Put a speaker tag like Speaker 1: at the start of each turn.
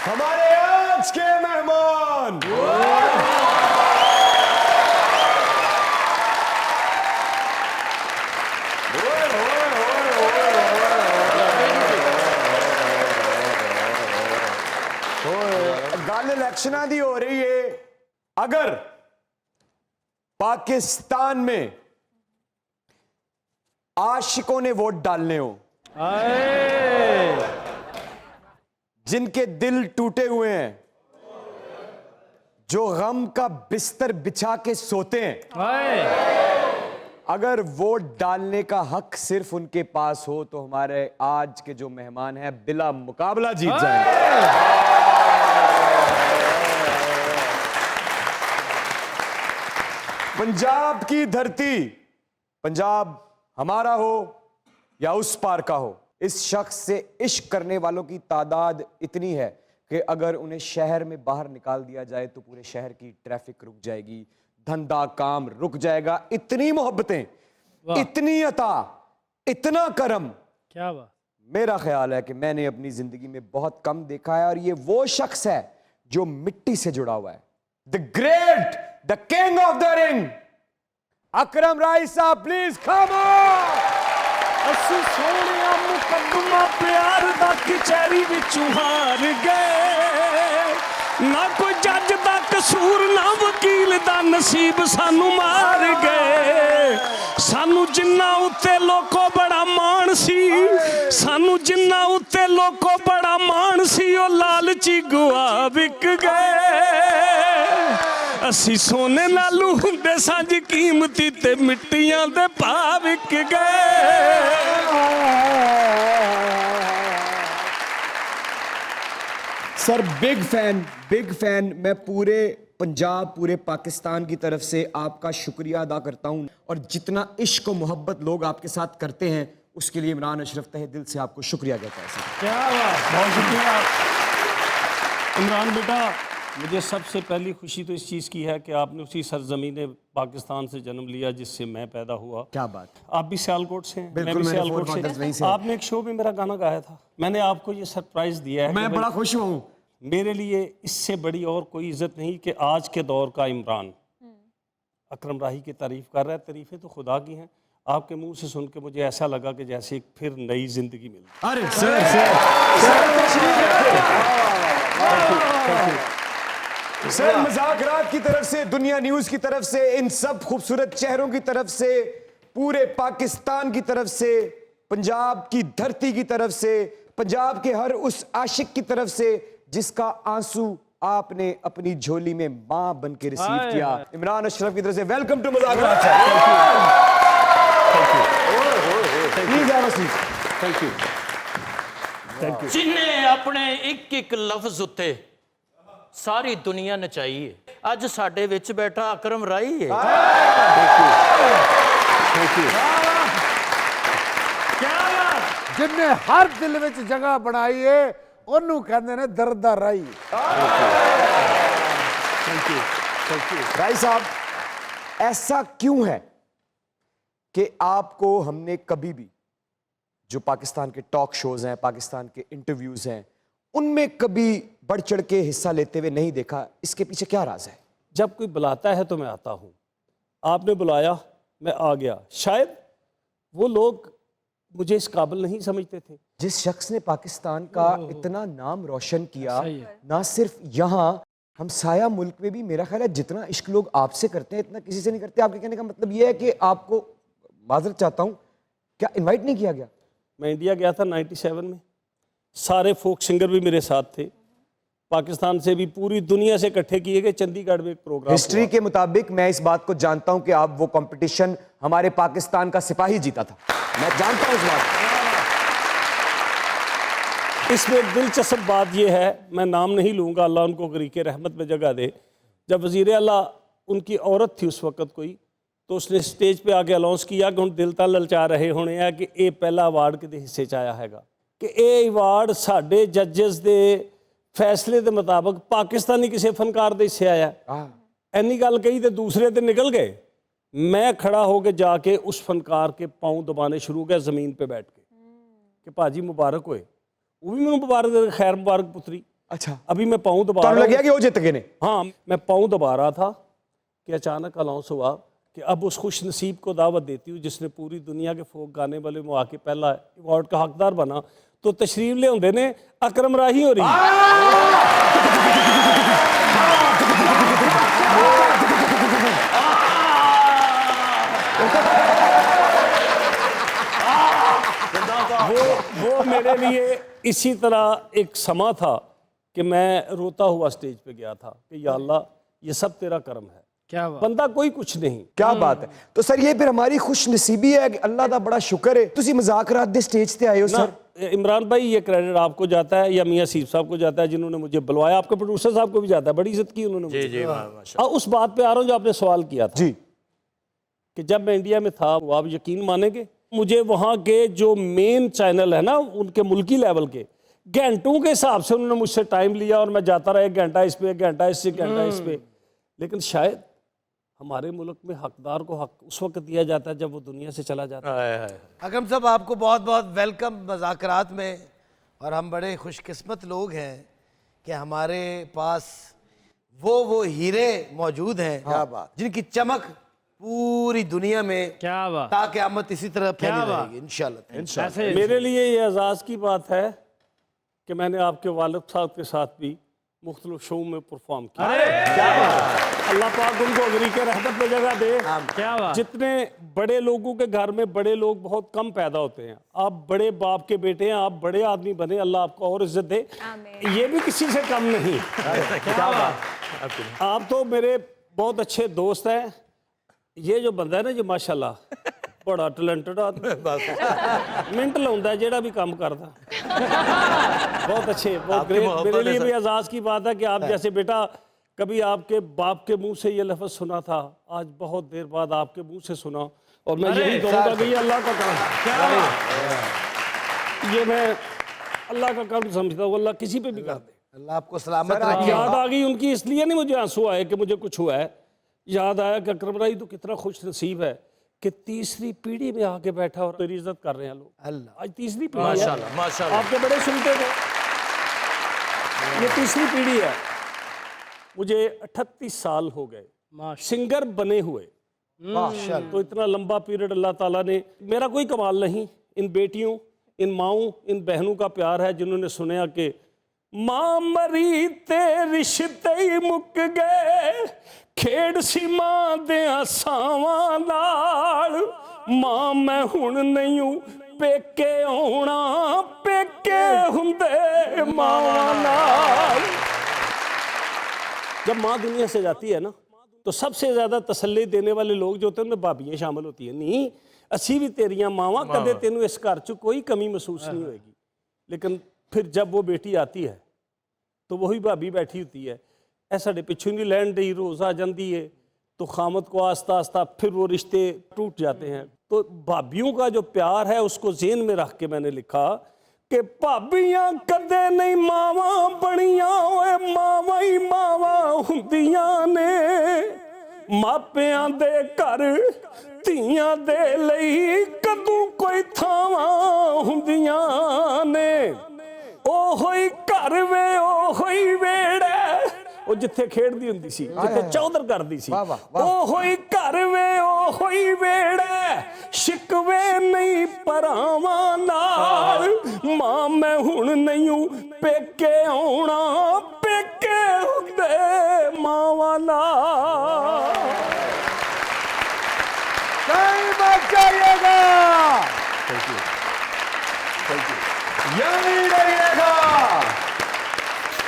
Speaker 1: हमारे आज के मेहमान गल इलेक्शनां दी हो रही है। अगर पाकिस्तान में आशिकों ने वोट डालने हो, जिनके दिल टूटे हुए हैं, जो गम का बिस्तर बिछा के सोते हैं, अगर वोट डालने का हक सिर्फ उनके पास हो तो हमारे आज के जो मेहमान हैं बिला मुकाबला जीत जाएंगे। पंजाब की धरती, पंजाब हमारा हो या उस पार का हो, इस शख्स से इश्क करने वालों की तादाद इतनी है कि अगर उन्हें शहर में बाहर निकाल दिया जाए तो पूरे शहर की ट्रैफिक रुक जाएगी, धंधा काम रुक जाएगा। इतनी मोहब्बतें, इतनी अता, इतना करम,
Speaker 2: क्या बात।
Speaker 1: मेरा ख्याल है कि मैंने अपनी जिंदगी में बहुत कम देखा है। और ये वो शख्स है जो मिट्टी से जुड़ा हुआ है। The great, the king of the ring, Akram Rai साहब, प्लीज कम ऑन।
Speaker 2: ਅਸੀਂ ਸੋਹਣਿਆ ਮੁਕੱਦਮਾ ਪਿਆਰ ਦਾ ਕਚਹਿਰੀ ਵਿੱਚੋਂ ਹਾਰ ਗਏ, ਨਾ ਕੋਈ ਜੱਜ ਦਾ ਕਸੂਰ ਨਾ ਵਕੀਲ ਦਾ ਨਸੀਬ ਸਾਨੂੰ ਮਾਰ ਗਏ। ਸਾਨੂੰ ਜਿੰਨਾ ਉੱਤੇ ਲੋਕੋ ਬੜਾ ਮਾਣ ਸੀ, ਸਾਨੂੰ ਜਿੰਨਾ ਉੱਤੇ ਲੋਕੋ ਬੜਾ ਮਾਣ ਸੀ, ਉਹ ਲਾਲਚੀ ਗੁਆ ਵਿਕ ਗਏ। ਅਸੀਂ ਸੋਨੇ ਨਾਲੂ ਹੁੰਦੇ ਸਾਂਝ ਕੀਮਤੀ ਤੇ ਮਿੱਟੀਆਂ ਦੇ ਭਾਅ ਵਿਕ ਗਏ।
Speaker 1: सर बिग फैन, मैं पूरे पंजाब, पूरे पाकिस्तान की तरफ से आपका शुक्रिया अदा करता हूं। और जितना इश्क और मोहब्बत लोग आपके साथ करते हैं उसके लिए इमरान अशरफ तहे दिल से आपको शुक्रिया कहता है सर।
Speaker 2: क्या बात, बहुत शुक्रिया इमरान बेटा। मुझे सबसे पहली खुशी तो इस चीज़ की है कि आपने उसी सरजमीन पाकिस्तान से जन्म लिया जिससे मैं पैदा हुआ।
Speaker 1: क्या बात।
Speaker 2: आप भी सियालकोट से हैं, मैं
Speaker 1: बिल्कुल,
Speaker 2: भी सियालकोट से। आपने एक शो में मेरा गाना गाया था, मैंने आपको ये सरप्राइज दिया है।
Speaker 1: मैं बड़ा खुश हूँ।
Speaker 2: मेरे लिए इससे बड़ी और कोई इज्जत नहीं कि आज के दौर का इमरान अकरम राही की तारीफ कर रहा है। तारीफें तो खुदा की हैं। आपके मुंह से सुन के मुझे ऐसा लगा कि जैसे एक फिर नई जिंदगी मिली।
Speaker 1: अरे सर, मजाकरात की तरफ से, दुनिया न्यूज की तरफ से, इन सब खूबसूरत चेहरों की तरफ से, पूरे पाकिस्तान की तरफ से, पंजाब की धरती की तरफ से, पंजाब के हर उस आशिक की तरफ से जिसका आंसू आपने अपनी झोली में मां बन के रिसीव किया, इमरान अशरफ की तरफ से वेलकम टू मजाकरात।
Speaker 2: Thank you.
Speaker 3: जिन्हें अपने एक एक लफ्ज उत्ते सारी दुनिया नचाई है, अज साडे विच बैठा अकरम राई है।
Speaker 4: जिन्हें हर दिल विच जगह बनाई है ओनू कहंदे ने दर्दा राई।
Speaker 2: थैंक यू
Speaker 1: राई साहब, ऐसा क्यों है कि आपको हमने कभी भी, जो पाकिस्तान के टॉक शोज हैं, पाकिस्तान के इंटरव्यूज हैं, उनमें कभी बढ़ चढ़ के हिस्सा लेते हुए नहीं देखा? इसके पीछे क्या राज है?
Speaker 2: जब कोई बुलाता है तो मैं आता हूँ। आपने बुलाया, मैं आ गया। शायद वो लोग मुझे इस काबिल नहीं समझते थे।
Speaker 1: जिस शख्स ने पाकिस्तान का इतना नाम रोशन किया, ना सिर्फ यहाँ, हम साया मुल्क में भी, मेरा ख्याल है जितना इश्क लोग आपसे करते हैं इतना किसी से नहीं करते। आपके कहने का मतलब यह है कि आपको, माजरत चाहता हूँ, क्या इनवाइट नहीं किया गया?
Speaker 2: मैं इंडिया गया था 97 में, सारे फोक सिंगर भी मेरे साथ थे, पाकिस्तान से भी, पूरी दुनिया से इकट्ठे किए गए। चंडीगढ़ में एक प्रोग्राम
Speaker 1: हिस्ट्री के मुताबिक मैं इस बात को जानता हूं कि आप वो कंपटीशन हमारे पाकिस्तान का सिपाही जीता था, मैं जानता हूं इस बात।
Speaker 2: इसमें एक दिलचस्प बात यह है, मैं नाम नहीं लूँगा, अल्लाह उनको गरीके रहमत में जगह दे, जब वज़ीर आला, उनकी औरत थी उस वक़्त कोई, तो उसने स्टेज पे आके अनाउंस किया कि हम दिल तां ललचा रहे होने हैं कि ये पहला अवार्ड किते हिस्से च आया हैगा, कि ये अवार्ड साडे जजेस दे फैसले के मुताबिक पाकिस्तानी किसी फनकार के हिस्से आया। इन्नी गल कही तो दूसरे तो निकल गए। मैं खड़ा होकर जाके उस फनकार के पाँव दबाने शुरू हो गया ज़मीन पे बैठ के कि भाजी मुबारक होए। वो भी मैंने मुबारक दे, खैर मुबारक पुत्री।
Speaker 1: अच्छा
Speaker 2: अभी मैं पाँव दबा
Speaker 1: ਤੁਹਾਨੂੰ
Speaker 2: रहा
Speaker 1: ਲੱਗਿਆ
Speaker 2: हूँ।
Speaker 1: ਕਿ ਉਹ ਜਿੱਤ गए ने
Speaker 2: हाँ, मैं पाँव दबा रहा था कि अचानक अनाउंस हुआ कि अब उस खुश नसीब को दावत देती हूँ जिसने पूरी दुनिया के फोक गाने वाले में आके पहला अवार्ड का हकदार बना। तो तशरीफ ले होंदे ने अकरम राही हो रही। वो मेरे लिए इसी तरह एक समा था कि मैं रोता हुआ स्टेज पे गया था कि या अल्लाह ये सब तेरा करम है,
Speaker 4: क्या बात।
Speaker 2: बंदा कोई कुछ नहीं।
Speaker 1: क्या बात है। तो सर ये फिर हमारी खुश नसीबी है कि अल्लाह का बड़ा शुक्र है ਤੁਸੀਂ ਮਜ਼ਾਕਰਾਤ ਦੇ स्टेज ਤੇ आए हो
Speaker 2: ना,
Speaker 1: सर।
Speaker 2: इमरान भाई ये क्रेडिट आपको जाता है या मियाँ सीफ साहब को जाता है जिन्होंने मुझे बुलवाया, आपके प्रोड्यूसर साहब को भी जाता है, बड़ी इज्जत की उन्होंने मुझे।
Speaker 3: जी माशा
Speaker 2: उस बात पे आ रहा हूँ जो आपने सवाल किया था
Speaker 1: जी
Speaker 2: कि जब मैं इंडिया में था, वो आप यकीन मानेंगे मुझे वहाँ के जो मेन चैनल है ना उनके मुल्की लेवल के घंटों के हिसाब से उन्होंने मुझसे टाइम लिया और मैं जाता रहा 1 घंटा इस पे, 1 घंटा इससे, 1 घंटा इस पे। लेकिन शायद हमारे मुल्क में हकदार को हक उस वक्त दिया जाता है जब वो दुनिया से चला जाता है।
Speaker 4: अकरम साहब आपको बहुत बहुत वेलकम मज़ाकरात में, और हम बड़े खुशकिस्मत लोग हैं कि हमारे पास वो हीरे मौजूद हैं
Speaker 1: क्या बात।
Speaker 4: जिनकी चमक पूरी दुनिया में
Speaker 5: क्या बात।
Speaker 4: ताक़यामत इसी तरह फैली
Speaker 5: क्या बात।
Speaker 4: रहेगी इंशाल्लाह।
Speaker 2: मेरे लिए ये एजाज़ की बात है कि मैंने आपके वालिद साहब के साथ भी मुख्तलिफ शो में परफॉर्म किया। अल्लाह पाक उनको अगरी के रहमत में जगह दे।
Speaker 5: क्या बात।
Speaker 2: जितने बड़े लोगों के घर में बड़े लोग बहुत कम पैदा होते हैं, आप बड़े बाप के बेटे हैं, आप बड़े आदमी बने, अल्लाह आपको और इज्जत दे। ये भी किसी से कम नहीं।
Speaker 3: क्या बात।
Speaker 2: आप तो मेरे बहुत अच्छे दोस्त हैं। ये जो बंदा है ना जो माशाल्लाह बड़ा टैलेंटेड आदमी, मिंट लाउंदा है जेड़ा भी काम करता। बहुत अच्छे, बहुत
Speaker 3: आपकी
Speaker 2: ग्रेट।
Speaker 3: मोहब्बत
Speaker 2: मेरे
Speaker 3: है
Speaker 2: लिए
Speaker 3: सर।
Speaker 2: भी एजाज की बात है कि आप जैसे बेटा कभी आपके बाप के मुंह से ये लफ्ज सुना था, आज बहुत देर बाद आपके मुंह से सुना, और मैं यही कहूँगा कि ये अल्लाह का काम है। ये मैं अल्लाह का काम समझता हूँ, अल्लाह किसी पे भी कर दे।
Speaker 4: अल्लाह आपको सलामत
Speaker 1: सर,
Speaker 4: रखे।
Speaker 2: याद आ गई उनकी, इसलिए नहीं मुझे आंसू आए कि मुझे कुछ हुआ है। याद आया कि अकरम राही तो कितना खुश नसीब है कि तीसरी पीढ़ी में आके बैठा और तेरी इज्जत कर रहे हैं लोग।
Speaker 4: अल्लाह।
Speaker 2: आज तीसरी पीढ़ी है।
Speaker 3: माशाल्लाह माशाल्लाह।
Speaker 2: आपके बड़े सुनते थे, ये तीसरी पीढ़ी है। मुझे 38 साल हो गए सिंगर बने हुए।
Speaker 4: माशाल्लाह।
Speaker 2: तो इतना लंबा पीरियड अल्लाह ताला ने, मेरा कोई कमाल नहीं, इन बेटियों, इन माओं, इन बहनों का प्यार है जिन्होंने सुना कि मां मरी ते रिश्ते ही मुक गए, खेड़ सी मां दियां सावां नाल, मां मैं हुण नहीं पेके आउणा, पेके हुंदे मावां नाल। जब माँ दुनिया से जाती है ना तो सबसे ज्यादा तसल्ली देने वाले लोग जो होते हैं उनमें भाभियाँ शामिल होती हैं। नहीं असी भी तेरियां मावां, कदे तेनू इस घर च कोई कमी महसूस नहीं होगी। लेकिन फिर जब वो बेटी आती है तो वही भाभी बैठी होती है, ऐ साडे पिछू नहीं लैन दी, रोज आ जाती है, तो खामत को आस्ता आस्ता फिर वो रिश्ते टूट जाते हैं। तो भाभियों का जो प्यार है उसको जेहन में रख के मैंने लिखा कि भाभियां कदे नहीं मावा बनिया, ओए मावा ही मावा हुंदियां ने, मापियां दे घर धीयां दे लई कदू कोई थावां हुंदियां ने, ओहोई घर वे ओहोई वेड़ा, ਉਹ ਜਿੱਥੇ ਖੇਡਦੀ ਹੁੰਦੀ ਸੀ, ਜਿੱਥੇ ਚੌਧਰ ਕਰਦੀ ਸੀ, ਉਹ ਹੋਈ ਘਰ ਵੇ ਉਹ ਹੋਈ ਵੇੜਾ, ਸ਼ਿਕਵੇ ਨਹੀਂ ਭਰਾਵਾਂ ਨਾਲ, ਮਾਂ ਮੈਂ ਹੁਣ ਨਹੀਂ ਪੇਕੇ ਆਉਣਾ, ਪੇਕੇ ਹੁੰਦੇ ਮਾਵਾਂ ਨਾਲ।
Speaker 4: कहीं मत जाइएगा।
Speaker 1: यही रहिएगा।